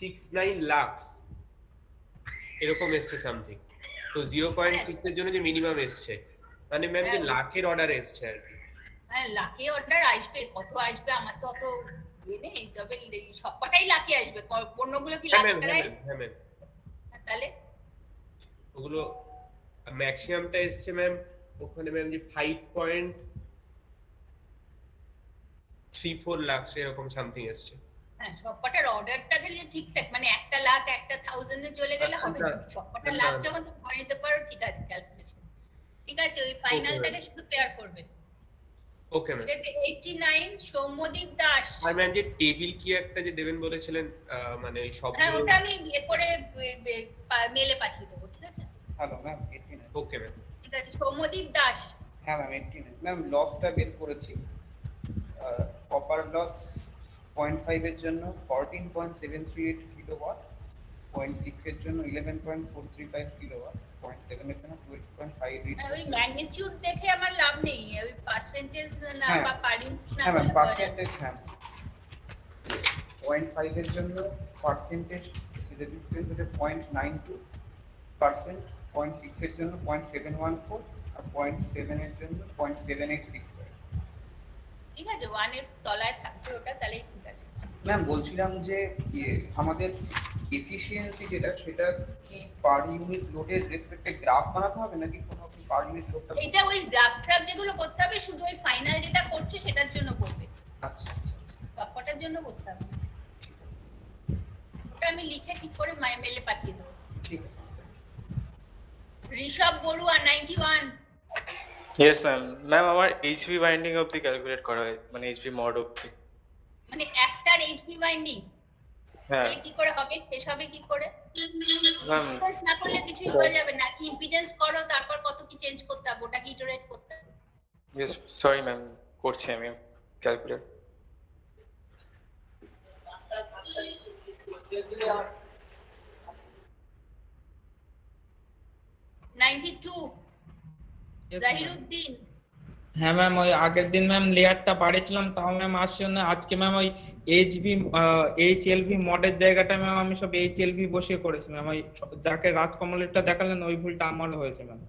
0.69 lux এরকম এসছে something. তো 0.6 এর জন্য যে মিনিমাম এসছে, মানে ম্যাম যে লাখের অর্ডার এসছে আর কি। হ্যাঁ, লাখে অর্ডার আসবে, কত আসবে আমার তো অত ইয়ে নেই, তবে সবকটাই লাখে আসবে। পণ্যগুলো কি লাখ ছাড়াই? হ্যাঁ ম্যাম, তাহলে ওগুলো ম্যাক্সিমামটা এসছে ম্যাম ওখানে ম্যাম যে 5.34 লাখ এরকম সামথিং এসছে। হ্যাঁ, সবকটার অর্ডারটা দিলে ঠিকঠাক, মানে 1 লাখ 1,000 এ চলে গেলে হবে না। সবকটা লাখ যখন তুমি ধরে নিতে পারো, ঠিক আছে ক্যালকুলেশন। ঠিক আছে, ওই ফাইনালটাকে শুধু ফেয়ার করবে। Okay ma'am. ঠিক আছে, 89 সৌম্যদীপ দাস। আর ম্যাম যে টেবিল কি একটা যে দেবেন বলেছিলেন, মানে ওই সবগুলো। হ্যাঁ, ওটা আমি ইয়ে করে মেলে পাঠিয়ে দেবো। ঠিক আছে। Hello ma'am, 89। Okay ma'am. ঠিক আছে, সৌম্যদীপ দাস। হ্যাঁ ম্যাম, 89 ম্যাম। লসটা বের করেছি। কপার লস 0.5 এর জন্য 14.738 কিলোওয়াট, 0.6 এর জন্য 11.435 কিলোওয়াট, 0.7 এর জন্য 12.58। ওই ম্যাগনিটিউড দেখে আমার লাভ নেই, ওই পার্সেন্টেজ না বা পার ইউনিট না। হ্যাঁ ম্যাম, পার্সেন্টেজ। হ্যাঁ, 0.5 এর জন্য পার্সেন্টেজ রেজিস্ট্যান্স হচ্ছে 0.92%, 0.6 এর জন্য 0.714 আর 0.7 এর জন্য 0.7865। ঠিক আছে, 1 এর তলায় থাকবে ওটা, তাহলেই ঠিক আছে। ম্যাম বলছিলাম যে আমাদের এফিশিয়েন্সি যেটা, সেটা কি পার ইউনিট লোডের রেসপেক্টে গ্রাফ বানাতে হবে নাকি কোনো পার ইউনিট লোডটা? এটা ওই গ্রাফ ট্রাফ যেগুলো করতে হবে, শুধু ওই ফাইনাল যেটা করছে সেটার জন্য করবে। আচ্ছা আচ্ছা, সবকটার জন্য করতে হবে। ওটা আমি লিখে ঠিক করে মেলে পাঠিয়ে দেবো। ঠিক আছে। Rishabh Barua 91। Yes ma'am. Ma'am আমার এইচভি বাইন্ডিং অবধি ক্যালকুলেট করা হয়, মানে এইচভি মড অবধি। মানে একটার এইচভি বাইন্ডিং? হ্যাঁ। তাহলে কি করে হবে, শেষ হবে কি করে? ম্যাম ইম্পিডেন্স না করলে কিছুই হয়ে যাবে না। ইম্পিডেন্স করো, তারপর কত কি চেঞ্জ করতে হবে, ওটা কি ইটারেট করতে হবে। ইয়েস, সরি ম্যাম, করছি আমি ক্যালকুলেট। জাহিরুদ্দিন। হ্যাঁ ম্যাম, ওই আগের দিন ম্যাম লেয়ারটা বাড়িয়েছিলাম, তাও ম্যাম আসছে না। আজকে ম্যাম ওই এইচএলভি মডের জায়গাটা ম্যাম আমি সব এইচএলভি বসিয়ে করেছি ম্যাম। ওই যাকে রাজকমলেরটা দেখালেন ওই ভুলটা আমারও হয়েছে ম্যাম।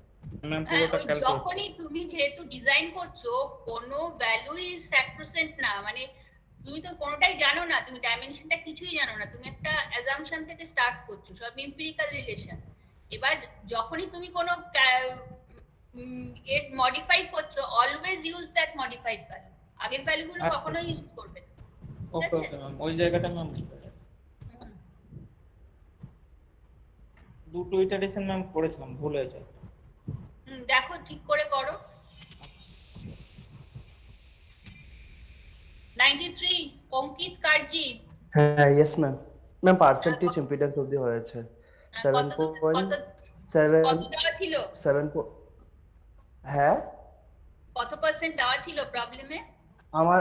ম্যাম পুরোটা ক্যালকুলেট। যখনই তুমি যেহেতু ডিজাইন করছো, কোনো ভ্যালু ইজ স্যাক্রোসেন্ট না, মানে তুমি তো কোনোটাই জানো না, তুমি ডাইমেনশনটা কিছুই জানো না, তুমি একটা অ্যাজাম্পশন থেকে স্টার্ট করছো, সব এমপিরিক্যাল রিলেশন। এবার যখনই তুমি কোনো এর মডিফাই করছো, always use that modified value. আগের ভ্যালুগুলো কখনোই ইউজ করবে না। ওকে ওকে ম্যাম, ওই জায়গাটা ম্যাম দুটো ইটারেশন ম্যাম করেছিলাম, ভুল হয়েছে। দেখো ঠিক করে করো। 93 অঙ্কিত কার্জি। হ্যাঁ yes ma'am. Ma'am percentage impedance অবধি হয়েছে 7.7 কত দেওয়া ছিল? 7 হ্যাঁ, কত পার্সেন্ট দেওয়া ছিল প্রবলেমে?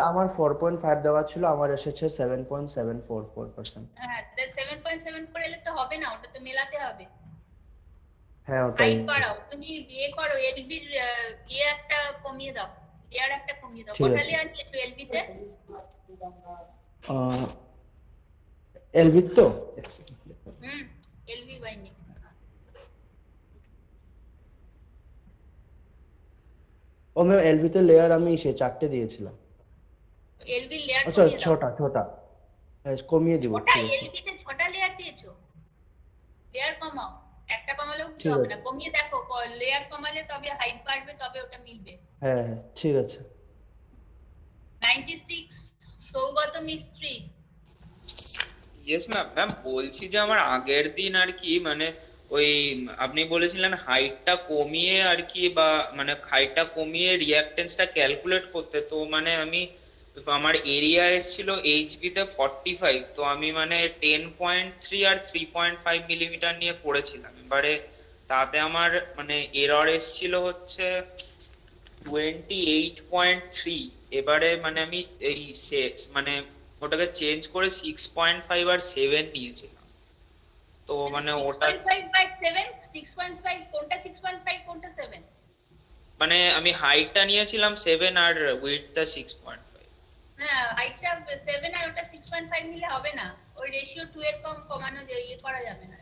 আমার 4.5 দেওয়া ছিল, আমার এসেছে 7.744%। হ্যাঁ, 7.74 এলে তো হবে না, ওটা তো মেলাতে হবে। হ্যাঁ ওটাই। হাইট বাড়াও, তুমি বিয়ে করো, এলবির একটা কমিয়ে দাও, লেয়ার একটা কমিয়ে দাও। কত লেয়ার নিয়েছো এলবি তে? এলবি তো এলবি বাইন্ডিং ও ম্যাম, এলবি তে লেয়ার আমি 4টে দিয়েছিলাম। এলবি লেয়ার আচ্ছা, 6টা কমিয়ে দিব। ঠিক আছে, এলবি তে 6টা লেয়ার দিয়েছো, লেয়ার কমাও। একটা কমালেও হবে না, কমিয়ে দেখো, লেয়ার কমালে তবে হাইট বাড়বে, তবে ওটা মিলবে। হ্যাঁ ঠিক আছে। 96 সৌগত মিস্ত্রি। Yes ma'am. ম্যাম বলছি যে আমার আগের দিন আর কি, মানে ওই আপনি বলেছিলেন হাইটটা কমিয়ে আর কি, বা মানে হাইটটা কমিয়ে রিঅ্যাকটেন্সটা ক্যালকুলেট করতে, তো মানে আমার এরিয়া এসেছিল এইচবি তে 45, তো আমি মানে 10.3 আর 3.5 মিলিমিটার নিয়ে করেছিলাম। এবারে তাতে আমার মানে এরর এসেছিল হচ্ছে 28.3। এবারে মানে আমি এই মানে ওটাকে চেঞ্জ করে 6.5 আর 7 নিয়েছিলাম, তো মানে ওটা 6.5 বাই 7, 6.5 কোনটা, 6.5 কোনটা 7? মানে আমি হাইটটা নিয়েছিলাম 7 আর উইডথটা 6.5। না হাইটটা 7 আর ওটা 6.5 নিলে হবে না, ওই রেশিও 2 এর কম কমানো যায়, ইয়ে করা যাবে না।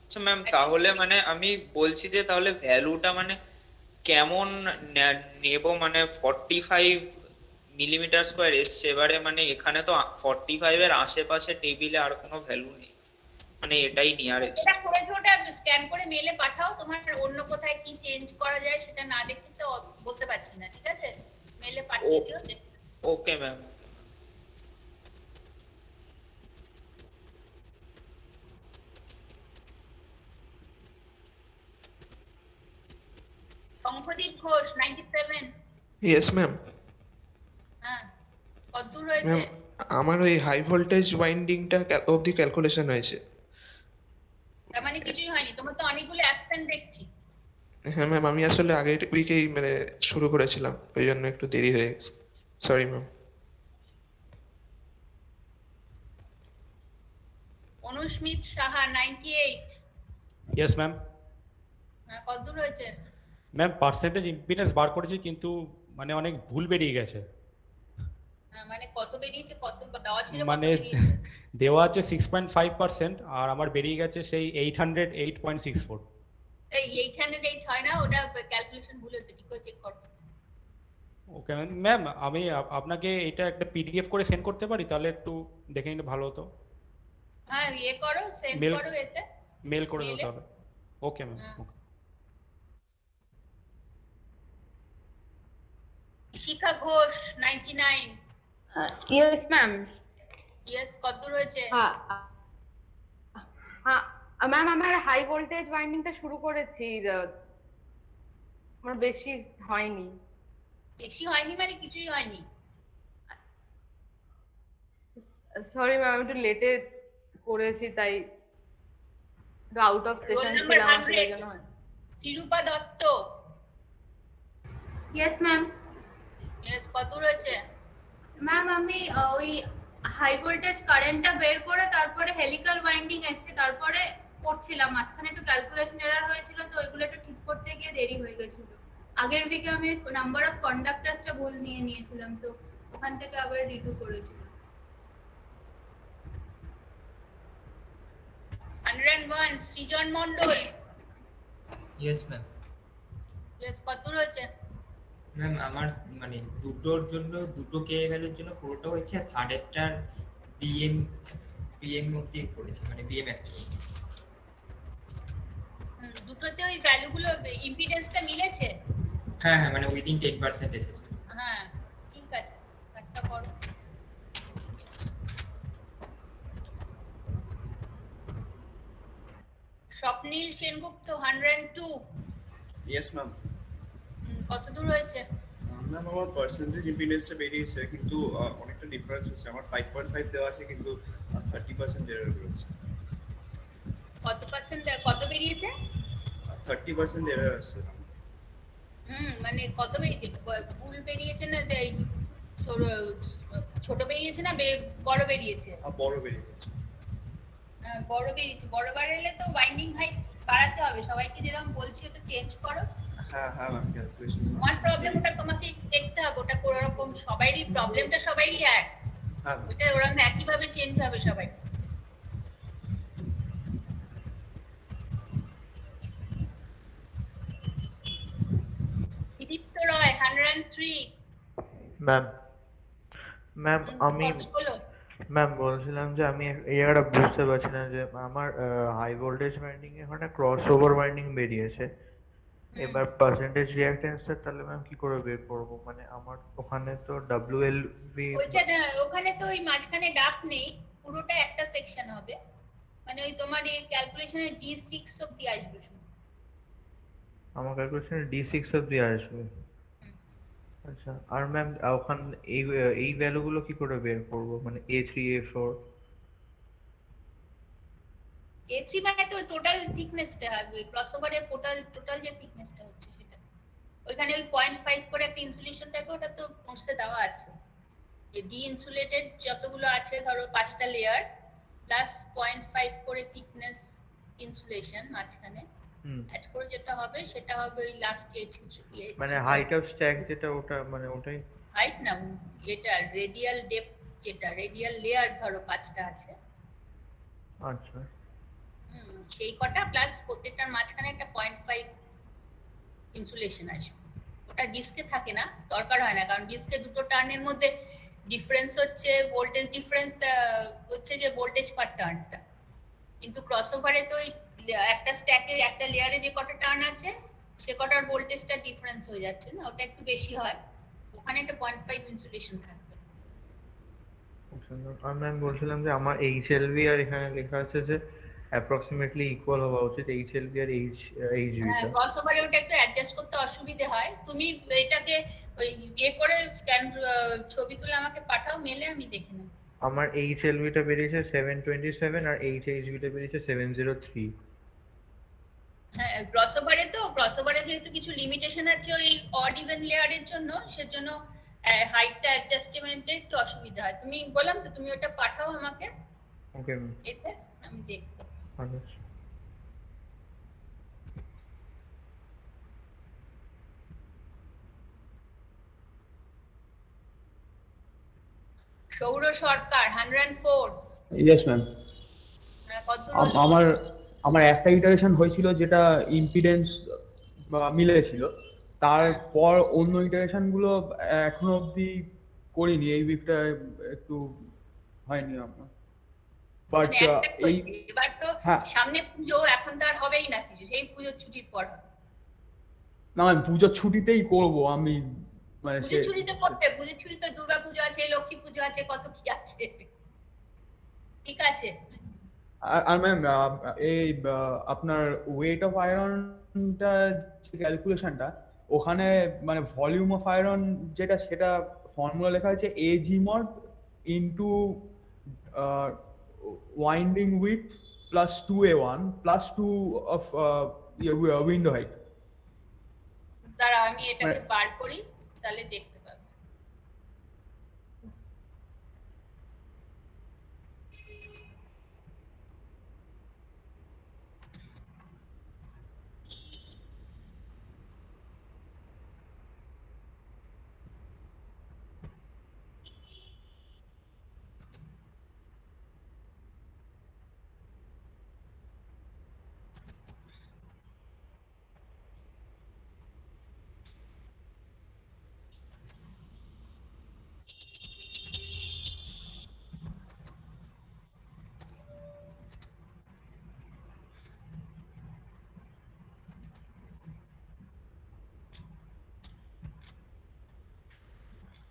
আচ্ছা ম্যাম, তাহলে মানে আমি বলছি যে তাহলে ভ্যালুটা মানে কেমন নেব, মানে 45 মিলিমিটার স্কোয়ার এসছে, এবারে মানে এখানে তো 45 এর আশেপাশে টেবিলে আর কোনো ভ্যালু নেই, মানে এটাই নিয়ারেস্ট। এটা করে ওটা স্ক্যান করে মেলে পাঠাও, তোমার অন্য কোথায় কি চেঞ্জ করা যায় সেটা না দেখে তো বলতে পারছি না, ঠিক আছে? মেলে পাঠিয়ে দিও। Okay ma'am. Shankhadeep Ghosh 97। Yes ma'am. হ্যাঁ, কতদূর হয়েছে? ম্যাম আমার ওই হাই ভোল্টেজ ওয়াইন্ডিংটা অবধি ক্যালকুলেশন হয়েছে। তার মানে কিছুই হয়নি, তোমার তো অনেকগুলো অ্যাবসেন্ট দেখছি। হ্যাঁ ম্যাম, আমি আসলে আগের উইকেই মানে শুরু করেছিলাম, ওই জন্য একটু দেরি হয়ে গেছে, sorry ma'am. Anusmit Saha 98। Yes ma'am. হ্যাঁ, কতদূর হয়েছে? ম্যাম পার্সেন্টেজ ইম্পিডেন্স বার করেছি কিন্তু মানে অনেক ভুল বেরিয়ে গেছে। হ্যাঁ, মানে কত বেরিয়েছে, কত দেওয়া ছিল, কত মানে বেরিয়েছে? দেওয়া আছে 6.5% আর আমার বেরিয়ে গেছে সেই 808.64। এই 808 হয় না, ওটা ক্যালকুলেশন ভুল হয়েছে, ঠিক করে চেক করো। ওকে ম্যাম, আমি আপনাকে এটা একটা পিডিএফ করে সেন্ড করতে পারি, তাহলে একটু দেখে নিলে ভালো হতো। হ্যাঁ, ইয়ে করো, সেন্ড Mail- করো এতে। মেল করে Mail দেবো এ? তাহলে। ওকে ম্যাম, হ্যাঁ। ওকে। শিখা ঘোষ 99। Yes ma'am. ইয়েস, কতদূর হয়েছে? হ্যাঁ হ্যাঁ ম্যাম, আমার হাই ভোল্টেজ ওয়াইন্ডিংটা শুরু করেছি, আমার বেশি হয়নি। বেশি হয়নি মানে কিছুই হয়নি? সরি ম্যাম, একটু লেটে করেছি, তাই একটু out of roll station number ছিলাম, 100। সেই জন্য হয়নি। Shirupa Dutta. Yes ma'am. Yes, কতদূর হয়েছে? ম্যাম আমি ওই হাই ভোল্টেজ কারেন্টটা বের করে তারপরে হেলিক্যাল ওয়াইন্ডিং এসছে, তারপরে করছিলাম, মাঝখানে একটু ক্যালকুলেশন এরর হয়েছিল, তো ওইগুলো একটু ঠিক করতে গিয়ে দেরি হয়ে গেছিল। আগের উইকে আমি নাম্বার অফ কন্ডাক্টরসটা ভুল নিয়েছিলাম, তো ওখান থেকে আবার রিডু করেছিলাম। 101 Srijan Mondal. Yes ma'am. Yes, কতদূর হয়েছে? ম্যাম আমার মানে দুটোর জন্য, দুটো কে ভ্যালুর জন্য পুরোটা হচ্ছে, আর থার্ডেরটার বিএম অবধি করেছি, মানে বিএম অ্যাকচুয়ালি। দুটোতে ওই ভ্যালুগুলো ইম্পিডেন্সটা মিলেছে? হ্যাঁ হ্যাঁ, মানে উইদিন 10% এসেছে। হ্যাঁ, ঠিক আছে, কাটটা করো। স্বপ্নীল সেনগুপ্ত 102। Yes ma'am. কতদূর হয়েছে? ম্যাম আমার পার্সেন্টেজ ইম্পিডেন্সটা বেরিয়েছে, কিন্তু অনেকটা ডিফারেন্স হচ্ছে, আমার 5.5 দেওয়া আছে কিন্তু 30% এরর বেরোচ্ছে। কত পার্সেন্ট, কত বেরিয়েছে? 30% এরর আসছে। মানে কত বেরিয়েছে? ভুল বেরিয়েছে না ছোট বেরিয়েছে না বড় বেরিয়েছে? বড় বেরিয়েছে। বড় বেরিয়েছে। বড় বাড়ালে তো বাইন্ডিং হাইট বাড়াতে হবে, সবাইকে যেরকম বলছি ওটা চেঞ্জ করো। হ্যাঁ হ্যাঁ ম্যাম, ক্যালকুলেশন। তোমার প্রবলেমটা তোমাকে দেখতে হবে, ওটা কোনো রকম সবারই প্রবলেমটা সবারই এক, হ্যাঁ ওটা ওরকম একইভাবে চেঞ্জ হবে সবাই। দীপ্ত রয় 103। ম্যাম আমি কত হলো? ম্যাম বলছিলাম যে আমি এই জায়গাটা বুঝতে পারছি না যে আমার হাই ভোল্টেজ ওয়াইন্ডিং এ ওখানে ক্রস ওভার ওয়াইন্ডিং বেরিয়েছে, এবার পার্সেন্টেজ রিঅ্যাকট্যান্সটা তাহলে ম্যাম কি করে বের করব? মানে আমার ওখানে তো ডব্লিউএলভি ওইটা ওখানে তো ওই মাঝখানে ডাক নেই, পুরোটা একটা সেকশন হবে, মানে ওই তোমার এই ক্যালকুলেশনে D6 অবধি আসবে শুধু। আমার ক্যালকুলেশনে D6 অবধি আসবে। আচ্ছা, আর ম্যাম ওখানে এই ভ্যালুগুলো কি করে বের করব, মানে A3 A4? A3 মানে তো টোটাল থিকনেসটা আসবে, ক্রসওভারের টোটাল যে থিকনেসটা হচ্ছে সেটা। ওইখানে ওই 0.5 করে একটা ইনসুলেশন থাকে, ওটা তো নোটসে দেওয়া আছে, যে ডি ইনসুলেটেড যতগুলো আছে ধরো 5টা লেয়ার প্লাস 0.5 করে থিকনেস ইনসুলেশন মাঝখানে অ্যাড করে যেটা হবে সেটা হবে ওই লাস্ট মানে হাইট অফ স্ট্যাক যেটা, ওটা মানে ওটাই। হাইট না, এটা রেডিয়াল ডেপথ, যেটা রেডিয়াল লেয়ার ধরো 5টা আছে, আচ্ছা সেই কটা প্লাস প্রত্যেকটার মাঝখানে একটা 0.5 ইনসুলেশন আসবে। ওটা ডিস্কে থাকে না, দরকার হয় না, কারণ ডিস্কে দুটো টার্নের মধ্যে ডিফারেন্স হচ্ছে ভোল্টেজ ডিফারেন্স, হচ্ছে যে ভোল্টেজ পার টার্নটা। কিন্তু ক্রসওভারে তো ওই একটা স্ট্যাকে একটা লেয়ারে যে কটা টার্ন আছে সে কটার ভোল্টেজটা ডিফারেন্স হয়ে যাচ্ছে না, ওটা একটু বেশি হয়, ওখানে একটা 0.5 ইনসুলেশন থাকবে। আর ম্যাম বলছিলাম যে আমার এইচএলভি আর এখানে লেখা আছে যে অ্যাপ্রক্সিমেটলি ইকুয়াল হওয়া উচিত এইচএলভি আর এইচভি টা। ক্রসওভারে ওটা একটু অ্যাডজাস্ট করতে অসুবিধা হয়, তুমি এটাকে ওই ইয়ে করে স্ক্যান ছবি তুলে আমাকে পাঠাও মেলে, আমি দেখে নেব। আমার এইচএলভি টা বেরিয়েছে 727 আর এইচএইচভি টা বেরিয়েছে 703। হ্যাঁ, ক্রসওভারে যেহেতু কিছু লিমিটেশন আছে ওই অড ইভেন লেয়ারের জন্য, সেজন্য হাইটটা অ্যাডজাস্টমেন্টে একটু অসুবিধা হয়। তুমি বললাম তো, তুমি ওটা পাঠাও আমাকে, ওকে ম্যাম, এতে আমি দেখব। আচ্ছা। সৌর সরকার 104। ইয়েস ম্যাম, কত আমার একটা ইটারেশন হয়েছিল যেটা ইম্পিডেন্স মিলেছিল, তারপর অন্য ইটারেশন গুলো এখনো অবধি করিনি, এই উইকটা একটু হয়নি আমার। বাট মানে একটা এই হয়েছে, এবার তো হ্যাঁ। সামনে পুজো, এখন তো আর হবেই না কিছু, সেই পুজোর ছুটির পর হবে। না ম্যাম, পুজোর ছুটিতেই করব আমি, মানে পুজোর ছুটিতে করতে, পুজোর ছুটিতে দুর্গা পুজো আছে, লক্ষ্মী পুজো আছে, কত কি আছে। ঠিক আছে। আর ম্যাম এই আপনার ওয়েট অফ আয়রনটা যে ক্যালকুলেশনটা, ওখানে মানে ভলিউম অফ আয়রন যেটা, সেটা ফর্মুলা লেখা আছে AG mod into winding with plus 2A1 plus 2 of window height. দাঁড়াও আমি এটাকে বার করি, তাহলে দেখতে পাবো।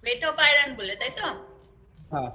ওয়েট অফ আয়রন বলে, তাই তো? হ্যাঁ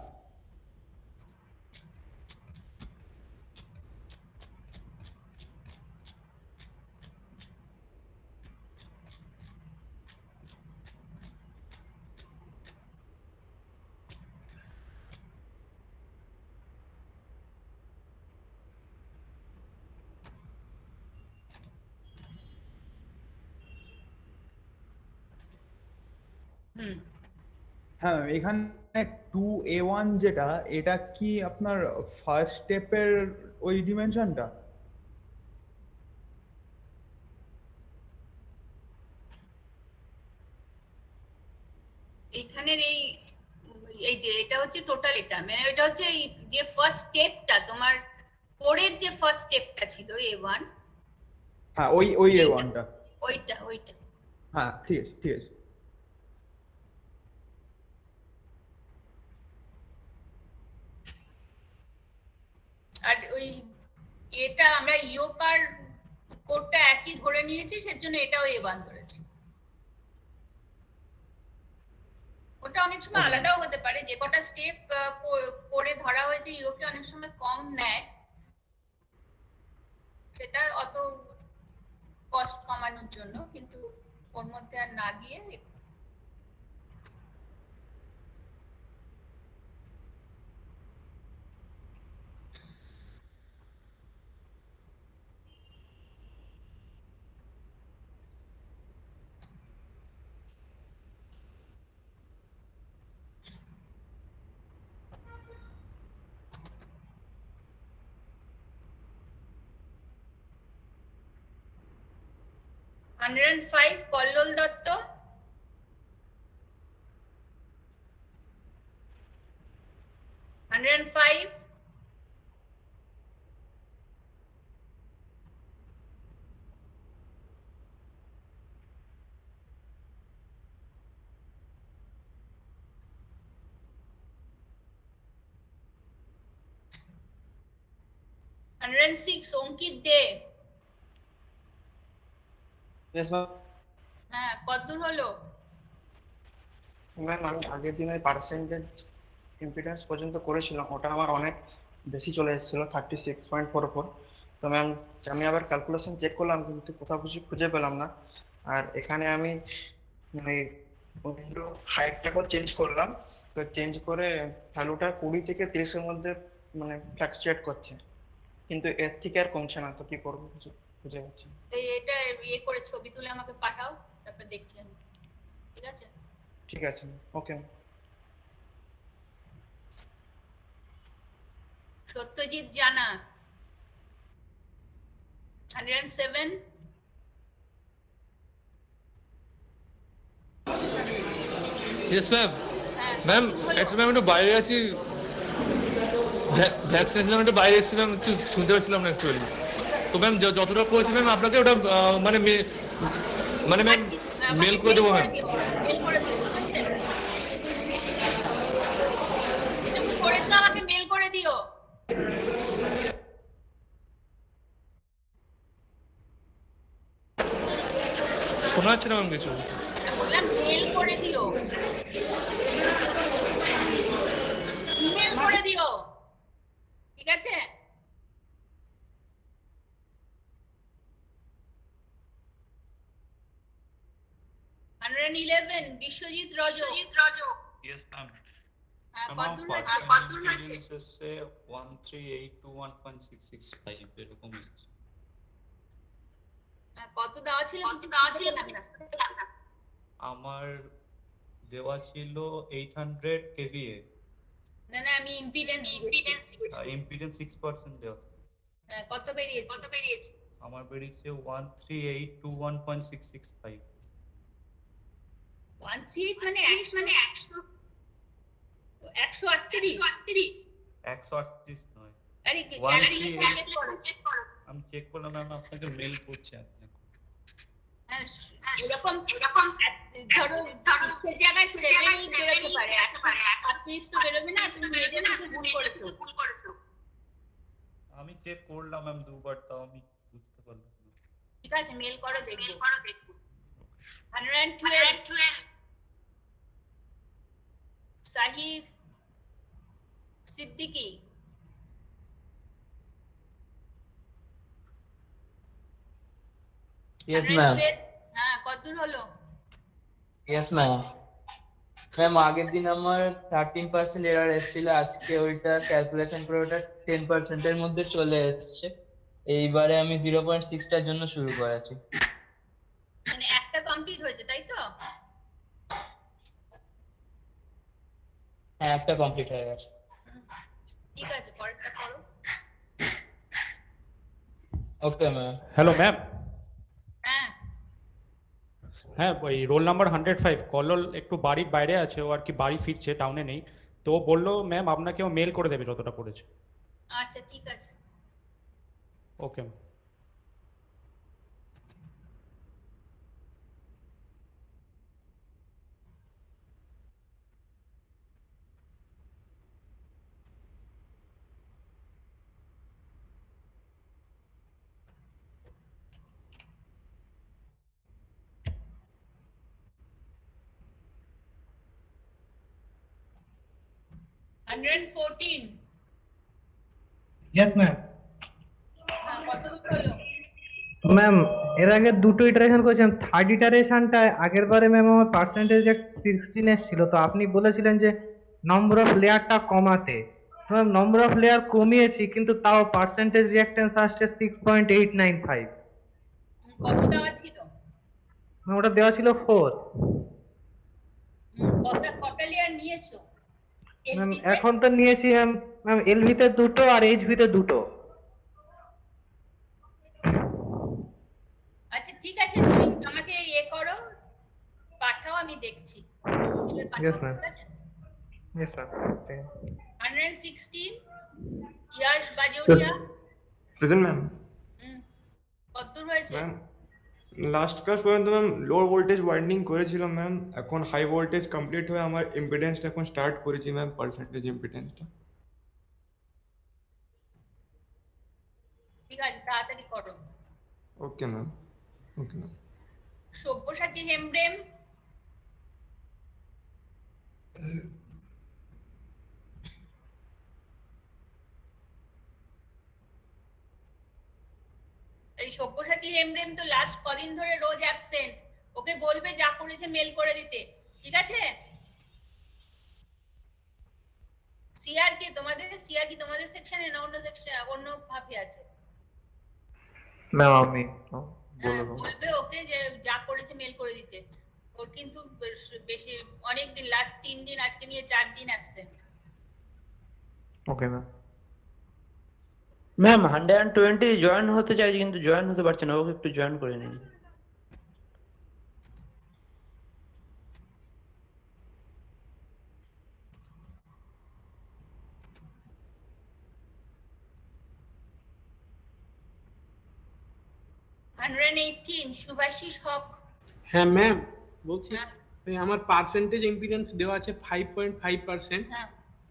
হ্যাঁ, এখানে 2A1 যেটা, এটা কি আপনার ফার্স্ট স্টেপের ওই ডিমেনশনটা? এইখানের এই এই যে এটা হচ্ছে টোটাল, এটা মানে এটা হচ্ছে এই যে ফার্স্ট স্টেপটা, তোমার কোরের যে ফার্স্ট স্টেপটা ছিল A1, হ্যাঁ, ওই A1টা। ওইটা হ্যাঁ, ঠিক আছে ঠিক আছে। আর ওই এটা আমরা ইওকার কোডটা একই ধরে নিয়েছি, সেজন্য এটাও A1 ধরেছি। ওটা অনেক সময় আলাদাও হতে পারে, যে কটা স্টেপ করে ধরা হয়েছে ইওকে অনেক সময় কম নেয়, সেটা অত কস্ট কমানোর জন্য, কিন্তু ওর মধ্যে আর না গিয়ে $105 কল্লোল দত্ত। 105. অঙ্কিত দে। Yes ma'am. হ্যাঁ, কতদূর হলো? ম্যাম আমি আগের দিন ওই পার্সেন্টেজ ইম্পিডেন্স পর্যন্ত করেছিলাম, ওটা আমার অনেক বেশি চলে এসেছিল 36.44। তো ম্যাম আমি আবার ক্যালকুলেশন চেক করলাম কিন্তু কোথাও কিছু খুঁজে পেলাম না। আর এখানে আমি মানে উইন্ডো হাইটটাকেও চেঞ্জ করলাম, তো চেঞ্জ করে ভ্যালুটা 20 থেকে 30-এর মধ্যে মানে ফ্ল্যাকচুয়েট করছে, কিন্তু এর থেকে আর কমছে না। তো কি করবো কিছু খুঁজে পাচ্ছি না। এটা ইয়ে করে ছবি তুলে আমাকে পাঠাও, তারপর দেখছি আমি। ঠিক আছে? ঠিক আছে ওকে। সত্যজিৎ জানা 107। Yes ma'am. ম্যাম অ্যাকচুয়ালি আমি একটু বাইরে আছি, ভ্যাকসিনেশন একটু বাইরে এসেছি ম্যাম, কিছু শুনতে পাচ্ছিলাম না অ্যাকচুয়ালি। তো ম্যাম যতটা করেছি ম্যাম আপনাকে ওটা মানে ম্যাম মেল করে দেবো ম্যাম। মেল করে দিও, ঠিক আছে? এটা কি করেছো আমাকে মেল করে দিও। শোনা যাচ্ছে না ম্যাম কিছু। বললাম মেল করে দিও, ইমেল করে দিও, ঠিক আছে? বিশ্বজিৎ রজক। Yes, ma'am. কতদূর হয়েছে? Impedance এসছে 13821.665 এরকম এসছে। কত দেওয়া ছিল? আমার দেওয়া ছিল 800 kVA। না আমি ইম্পিডেন্স ইম্পিডেন্স 6% দেওয়া। কত বেরিয়েছে? আমার বেরিয়েছে 13821.665। 138 মানে 100 138 138 নয়। আরে কি চেক করো। আমি চেক করলাম ম্যাম, আপনাকে মেল করছি আপনি। এরকম ধরো জায়গায় 7 বেরোতে পারে, 138 তো বেরোবে না। তুমি মেজর কিছু ভুল করেছো। আমি চেক করলাম ম্যাম দুবার, তাও আমি বুঝতে পারলাম না। ঠিক আছে, মেল করো দেখবো। 112 সাহির সিদ্দিকী। Yes ma'am. হ্যাঁ, কতদূর হলো? Yes ma'am. ম্যাম আগের দিন আমার 13% এরর এসেছিল, আজকে ওইটা ক্যালকুলেশন করে ওটা 10% এর মধ্যে চলে এসেছে। এইবারে আমি 0.6টার জন্য শুরু করেছি। মানে একটা কমপ্লিট হয়েছে তাই তো? হ্যাঁ, একটা কমপ্লিট হয়ে গেছে। ঠিক আছে, পরেরটা করো। Okay ma'am. Hello ma'am. হ্যাঁ, ওই রোল নাম্বার 105 কলল একটু বাড়ির বাইরে আছে, ও আর কি বাড়ি ফিরছে, টাউনে নেই। তো ও বললো ম্যাম আপনাকে ও মেল করে দেবে যতটা পড়েছে। আচ্ছা ঠিক আছে। Okay ma'am. Yes ma'am. কতদূর হলো? ম্যাম এর আগে দুটো ইটারেশন করেছিলাম, থার্ড ইটারেশনটা আগের বারে ম্যাম আমার পার্সেন্টেজ 16 এসেছিল, তো আপনি বলেছিলেন যে নম্বর অফ লেয়ারটা কমাতে। ম্যাম নম্বর অফ লেয়ার কমিয়েছি, কিন্তু তাও পার্সেন্টেজ রিঅ্যাকট্যান্স আসছে 6.895। কত দেওয়া ছিল? ওটা দেওয়া ছিল 4। কটা লেয়ার নিয়েছো? ম্যাম এখন তো নিয়েছি ম্যাম এলভি তে দুটো আর এইচভি তে দুটো। আচ্ছা ঠিক আছে, তুমি আমাকে করো, পাঠাও, আমি দেখছি। Yes ma'am. Yes ma'am. 116 Yash Bajoria present ma'am. কতদূর হয়েছে? ম্যাম লাস্ট ক্লাস পর্যন্ত ম্যাম লোর ভোল্টেজ ওয়াইন্ডিং করেছিলাম ম্যাম, এখন হাই ভোল্টেজ কমপ্লিট হয়ে আমার ইম্পিডেন্সটা এখন স্টার্ট করেছি ম্যাম, পার্সেন্টেজ ইম্পিডেন্সটা। ঠিক আছে, তাড়াতাড়ি করো। Okay ma'am, okay ma'am. Sabyasachi Hembram এই সব্যসাচী হেমব্রেম তো লাস্ট কদিন ধরে রোজ অ্যাবসেন্ট, ওকে বলবে যা করেছে মেল করে দিতে, ঠিক আছে? সিআর কি তোমাদের সেকশনে না অন্য সেকশন অন্য ভাবে আছে? ম্যাম আমি হ্যাঁ, বলবে ওকে যে যা করেছে মেল করে দিতে। ওর কিন্তু বেশি অনেক দিন, লাস্ট 3 দিন, আজকে নিয়ে 4 দিন absent. Okay ma'am. Ma'am 120 join হতে চাইছি কিন্তু জয়েন হতে পারছে না, ওকে একটু জয়েন করে নিন। সুভাষিস হক। হ্যাঁ ম্যাম বলছি, ওই আমার পার্সেন্টেজ ইম্পিডেন্স দেওয়া আছে 5.5%,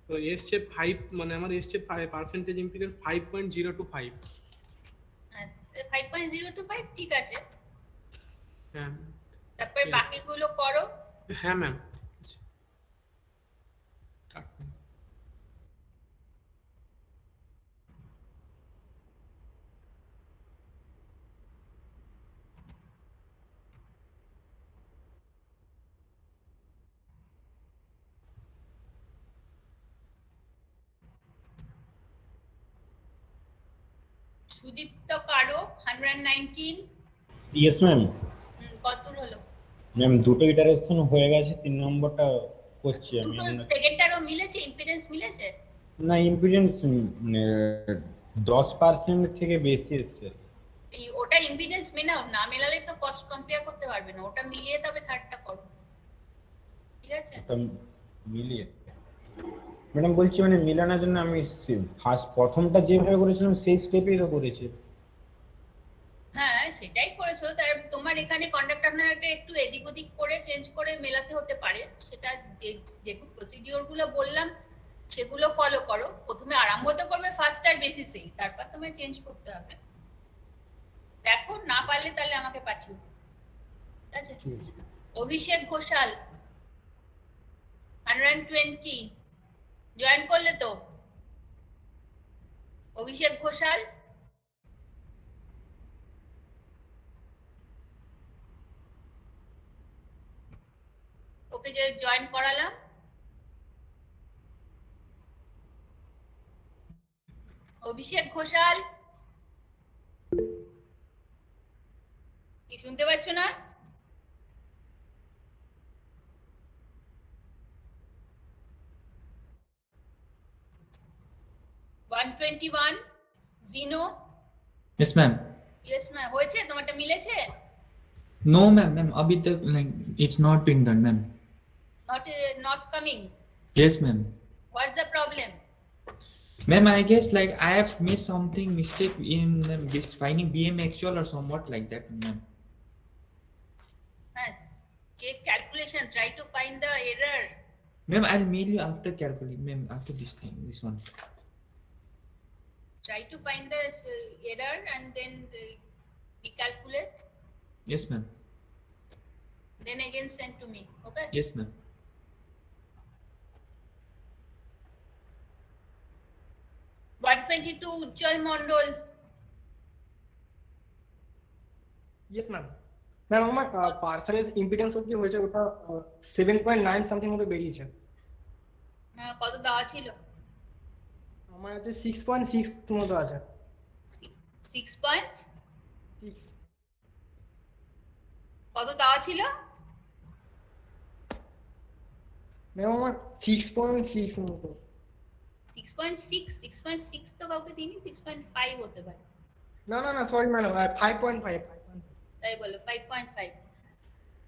তো এসছে 5, মানে আমার এসছে পার্সেন্টেজ ইম্পিডেন্স 5.025। 5.025 ঠিক আছে। হ্যাঁ, তারপর বাকিগুলো করো। হ্যাঁ ম্যাম। সুদীপ্ত কারক 119। Yes ma'am. কত দূর হলো? ম্যাম দুটো ইটারেশন হয়ে গেছে, 3 নম্বরটা করছি আমি। দুটো সেকেন্ডটারও মিলেছে, ইম্পিডেন্স মিলেছে? না, ইম্পিডেন্স মানে 10% থেকে বেশি এসেছে। এই ওটা ইম্পিডেন্স মেলাও, না মেলালে তো কস্ট কম্পেয়ার করতে পারবে না, ওটা মিলিয়ে তবে থার্ডটা করো, ঠিক আছে? ওটা মিলিয়ে ম্যাডাম বলছি, মানে মিলানোর জন্য আমি প্রথমটা যেভাবে করেছিলাম সেই স্টেপেই তো করেছি। হ্যাঁ সেটাই করেছো, তার তোমার এখানে কন্ডাক্ট আপনারটা একটু এদিক ওদিক করে চেঞ্জ করে মেলাতে হতে পারে, সেটা যে প্রসিডিওর গুলো বললাম সেগুলো ফলো করো। প্রথমে আরম্ভ তো করবে ফার্স্টার বেসিসেই, তারপর তোমায় চেঞ্জ করতে হবে। দেখো না পারলে তাহলে আমাকে পাঠিও, ঠিক আছে? অভিষেক ঘোষাল 120 জয়েন করলে তো? অভিষেক ঘোষাল ওকে যে জয়েন করালাম। অভিষেক ঘোষাল কি শুনতে পাচ্ছ না? Jino. Yes ma'am. Yes ma'am. হয়েছে তোমারটা মিলেছে? नो मैम, मैम अभी तक like it's not been done ma'am. not coming? Yes ma'am. What's the problem? Ma'am, I guess like I have made something mistake in this finding BM actual or somewhat like that, ma'am. Check calculation, try to find the error. Ma'am, I'll mail you after calculating, ma'am, after this thing, this one. Try to find the error and then recalculate. Yes, ma'am. Then again send to me, okay? Yes, ma'am. Ujjwal Mondal. Yes ma'am. Ma'am আমার percentage impedance অবধি হয়েছে, ওটা 7.9 something মতো বেরিয়েছে। কত দেওয়া ছিল? আমার কাছে 6.6 মতো আছে। 6.6 কত দেওয়া ছিল? ম্যাম আমার 6.6 মতো। 6.6 তো কাউকে দিইনি, 6.5 হতে পারে। না না না সরি ম্যাডাম, 5.5 তাই বলো 5.5।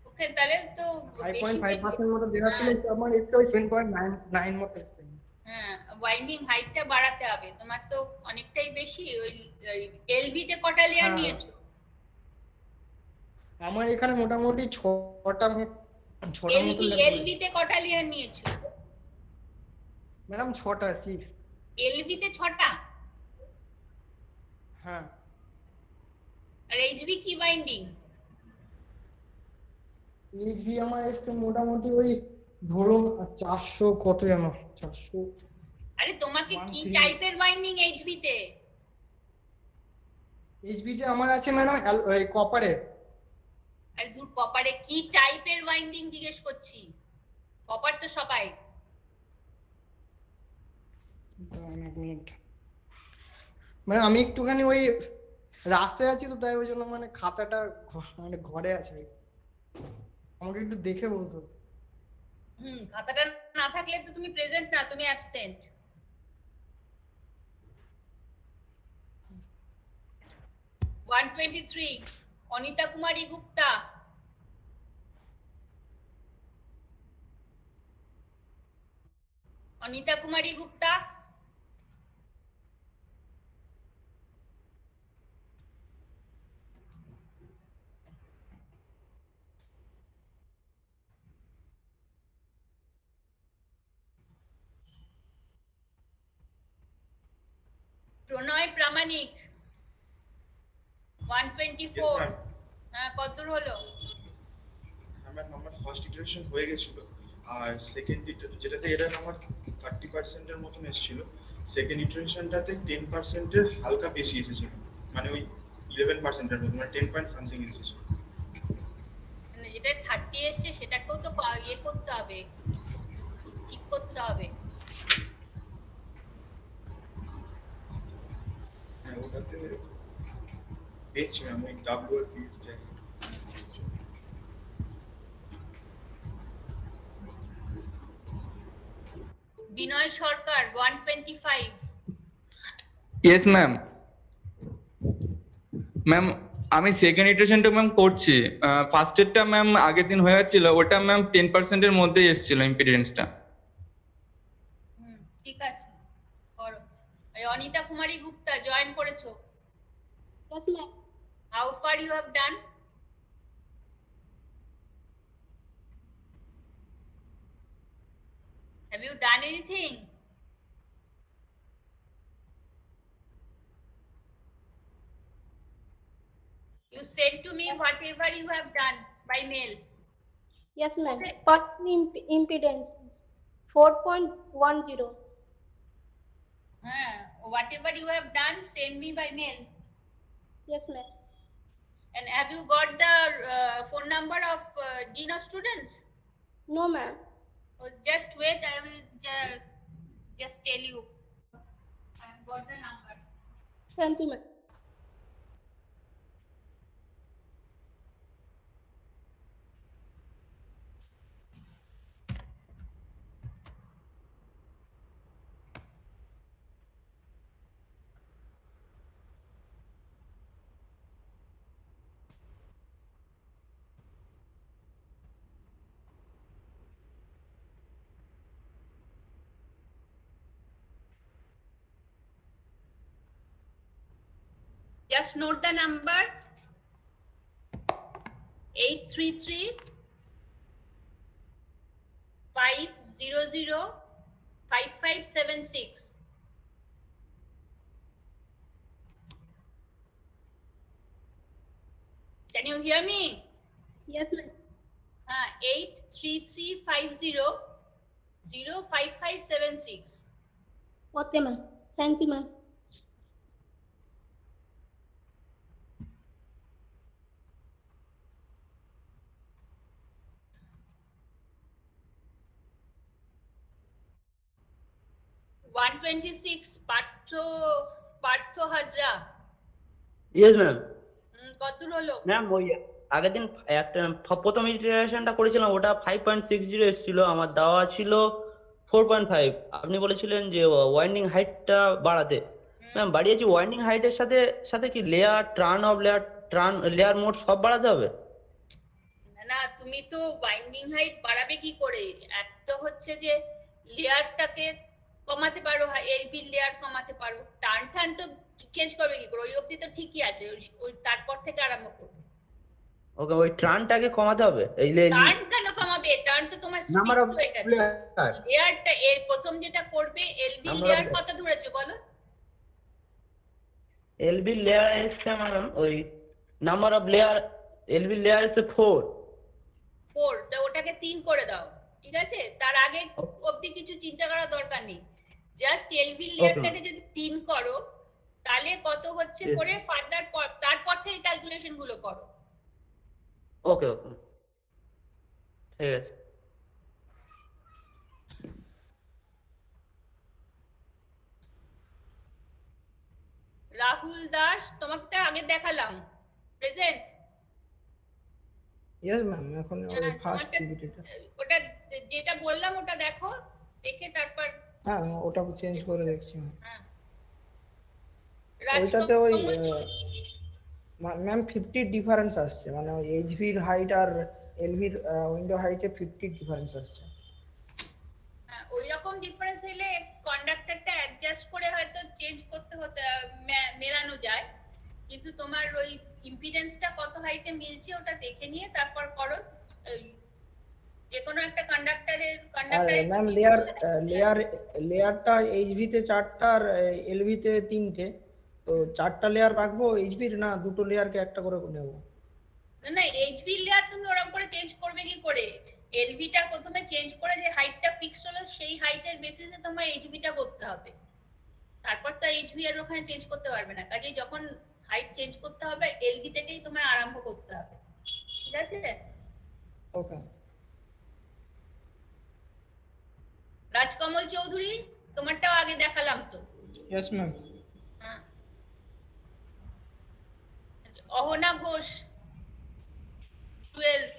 ওকে তাহলে তো 5.5% মতো দেওয়া ছিল, আমার একটু 7.9 মতো এসেছে। হ্যাঁ ওয়াইন্ডিং হাইটটা বাড়াতে হবে, তোমার তো অনেকটাই বেশি। ওই এলভি তে কটা লেয়ার নিয়েছো? আমার এখানে মোটামুটি ছটা মতো এলভি তে কটা লেয়ার নিয়েছো? ম্যাডাম 6টা 6। এলভি তে 6টা? হ্যাঁ। আর এইচভি কি বাইন্ডিং? এইচভি আমার এসছে মোটামুটি ওই ধরুন 400 কত যেন 400। আরে তোমাকে কি টাইপের বাইন্ডিং এইচভি তে? এইচভি তে আমার আছে ম্যাডাম এই কপারে। আরে দূর, কপারে কি টাইপের বাইন্ডিং জিজ্ঞেস করছি। কপার তো সবাই। মানে আমি একটুখানি ওই রাস্তায় আছি তো, তাই ওই জন্য মানে খাতাটা মানে ঘরে আছে, আমাকে একটু দেখে বলতো। খাতাটা না থাকলে তো তুমি প্রেজেন্ট না, তুমি অ্যাবসেন্ট। অনিতা কুমারী গুপ্তা। অনিতা কুমারী গুপ্তা। প্রণয় প্রামাণিক 124। হ্যাঁ, কতদূর হলো? আমার ফার্স্ট ইটারেশন হয়ে গেছিল, আর সেকেন্ড যেটাতে এরর আমার 30% এর মতন এসেছিল, সেকেন্ড ইটারেশনটাতে 10% এর হালকা বেশি এসেছিল, মানে ওই 11% এর মতো, মানে 10 পয়েন্ট সামথিং এসেছিল। যেটা 30 এসছে সেটাকেও তো ইয়ে করতে হবে, ঠিক করতে হবে। হ্যাঁ, ওটাতে দেখছি আমি ডাব্লিউপি বিনয় সরকার 125। Yes ma'am. ম্যাম আমি সেকেন্ড ইটারেশনটা ম্যাম করছি। ফার্স্ট এরটা ম্যাম আগের দিন হয়ে যাচ্ছিল, ওটা ম্যাম 10% এর মধ্যেই এসেছিল ইম্পিডেন্সটা। ঠিক আছে, করো। এই অনিতা কুমারী গুপ্তা জয়েন করেছো? Yes ma'am. How far you have done? Have you done anything? You send to me whatever you have done by mail. Yes ma'am. But impedance 4.10. Whatever you have done, send me by mail. Yes ma'am. And have you got the phone number of Dean of Students? No ma'am. Just wait, I will just tell you. I have got the number. Thank you ma'am. Just note the number 833 500 5576. Can you hear me? Yes ma'am. 83350 05576. Okay ma'am. Thank you ma'am. Partha Hazra. Yes ma'am. কতদূর হলো? Ma'am ওই আগের দিন একটা প্রথম ইটারেশনটা করেছিলাম, ওটা 5.60 এসেছিল, আমার দেওয়া ছিল 4.5। আপনি বলেছিলেন যে ওয়াইন্ডিং হাইটটা বাড়াতে। ম্যাম বাড়িয়েছি, ওয়াইন্ডিং হাইটের সাথে সাথে কি layer turn off layer mode সব বাড়াতে হবে? না, তুমি তো ওয়াইন্ডিং হাইট বাড়াবে কি করে? এক তো হচ্ছে যে লেয়ারটাকে কমাতে পারো, এলভি লেয়ার কমাতে পারো। টান তো চেঞ্জ করবে কি করে? ওই অবধি তো ঠিকই আছে, ওই তারপর থেকে আরম্ভ করবে। ওকে, ওই ট্রানটাকে কমাতে হবে এই টার্ন কেন কমাবে? টার্ন তো তোমার নাম্বার অফ ফিক্সড হয়ে গেছে। লেয়ারটা এর প্রথম যেটা করবে, এলভি লেয়ার কত দূর আছে বলো? এলবি লেয়ার এসছে ম্যাডাম, ওই number of layer LB layer এসছে 4। 4, তো ওটাকে 3 করে দাও, ঠিক আছে? তার আগে অবধি কিছু চিন্তা করার দরকার নেই। জাস্ট এলভি লেয়ারটাকে যদি 3 করো, তাহলে কত হচ্ছে করে ফার্দার তারপর থেকে ক্যালকুলেশন গুলো করো। ওকে ওকে, ঠিক আছে। রাহুল দাস, তোমাকে তো আগে দেখালাম, প্রেজেন্ট। ইয়েস ম্যাম, এখন ফার্স্ট পিপিটিটা। ওটা যেটা বললাম ওটা দেখো, দেখে তারপর হ্যাঁ, ওটা চেঞ্জ করে দেখছি ম্যাম। হ্যাঁ, ওইটাতে ওই ম্যাম 50 ডিফারেন্স আসছে, মানে ওই এইচভির হাইট আর এলভির উইন্ডো হাইটে 50 ডিফারেন্স আসছে। ওই রকম ডিফারেন্স হলে কন্ডাক্টরটা অ্যাডজাস্ট করে হয়তো চেঞ্জ করতে হতে মেলানো যায়, কিন্তু তোমার ওই ইম্পিডেন্সটা কত হাইটে মিলছে ওটা দেখে নিয়ে তারপর করো। যে কোনো একটা কন্ডাক্টরের ম্যাম লেয়ারটা এইচভিতে 4টা আর এলভিতে 3টে, তো 4টা লেয়ার রাখবো এইচভির, না দুটো লেয়ারকে একটা করে নেবো? না, এইচভি লেয়ার তুমি ওরকম করে চেঞ্জ করবে কি করে? এলভিটা প্রথমে চেঞ্জ করে যে হাইটটা ফিক্স হলো সেই হাইটের বেসিসে তোমার এইচভিটা করতে হবে, তারপর তো এইচভি এর ওখানে চেঞ্জ করতে পারবে না। কাজেই যখন হাইট চেঞ্জ করতে হবে এলভি থেকেই তোমার আরম্ভ করতে হবে, ঠিক আছে? ওকে। রাজকমল চৌধুরী, তোমারটাও আগে দেখালাম তো। Yes ma'am. Ahana Ghosh 12,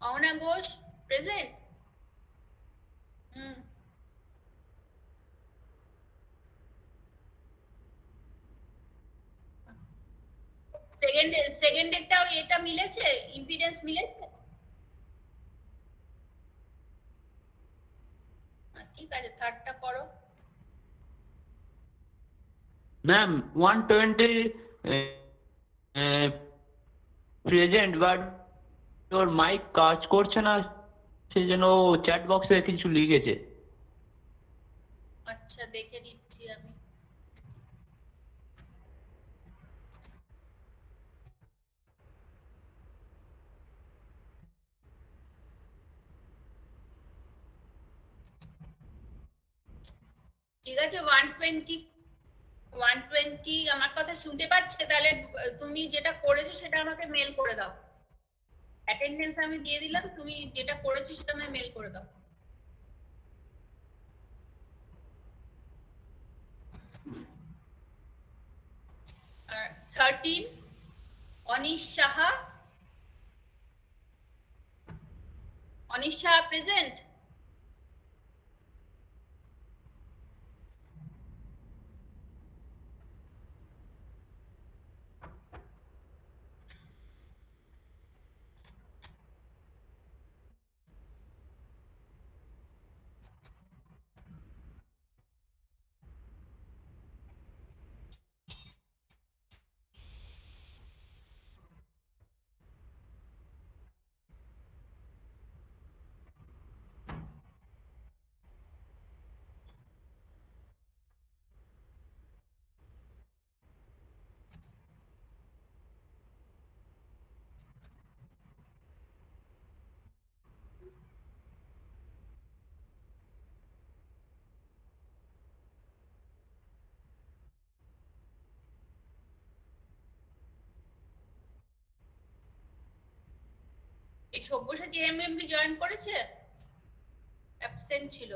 Ahana Ghosh present. সেকেন্ডেরটাও এটা মিলেছে, ইম্পিডেন্স মিলেছে? ঠিক আছে, থার্ডটা করো। ম্যাম 120 প্রেজেন্ট, বাট ওর মাইক কাজ করছে না, সেই জন্য চ্যাট বক্সে কিছু লিখেছে। আচ্ছা, দেখে নিচ্ছি আমি। ঠিক আছে, 120 আমার কথা শুনতে পাচ্ছে? তাহলে তুমি যেটা করেছো সেটা আমাকে মেল করে দাও। অ্যাটেন্ডেন্স আমি দিয়ে দিলাম, তুমি যেটা করেছো সেটা আমাকে মেল করে দাও। 13 অনিশ সাহা। অনিশ সাহা প্রেজেন্ট? এই সব্যসাচী এমএমবি জয়েন করেছে? অ্যাবসেন্ট ছিল।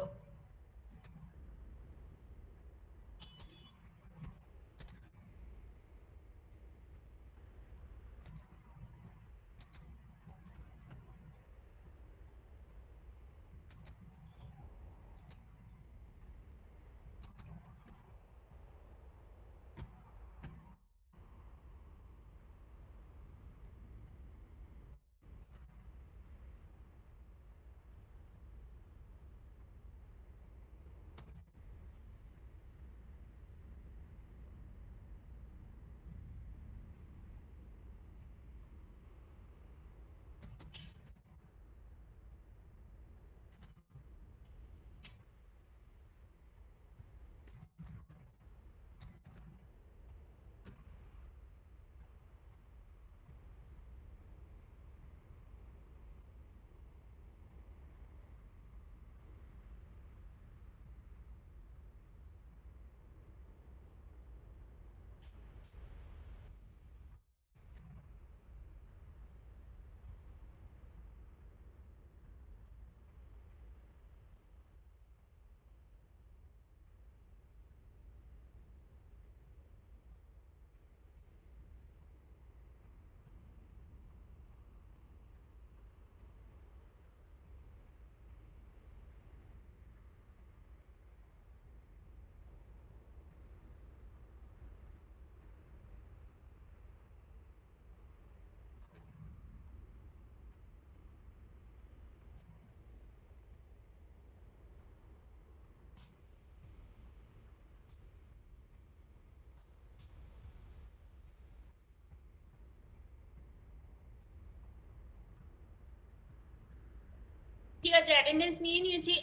ঠিক আছে, অ্যাটেন্ডেন্স নিয়ে নিয়েছি।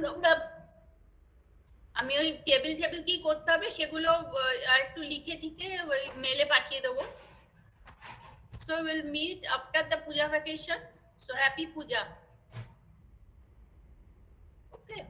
তোমরা আমি ওই টেবিল কি করতে হবে সেগুলো আর একটু লিখে ঠিকে ওই মেলে পাঠিয়ে দেবো। So we'll meet after the puja vacation. So happy puja. Okay.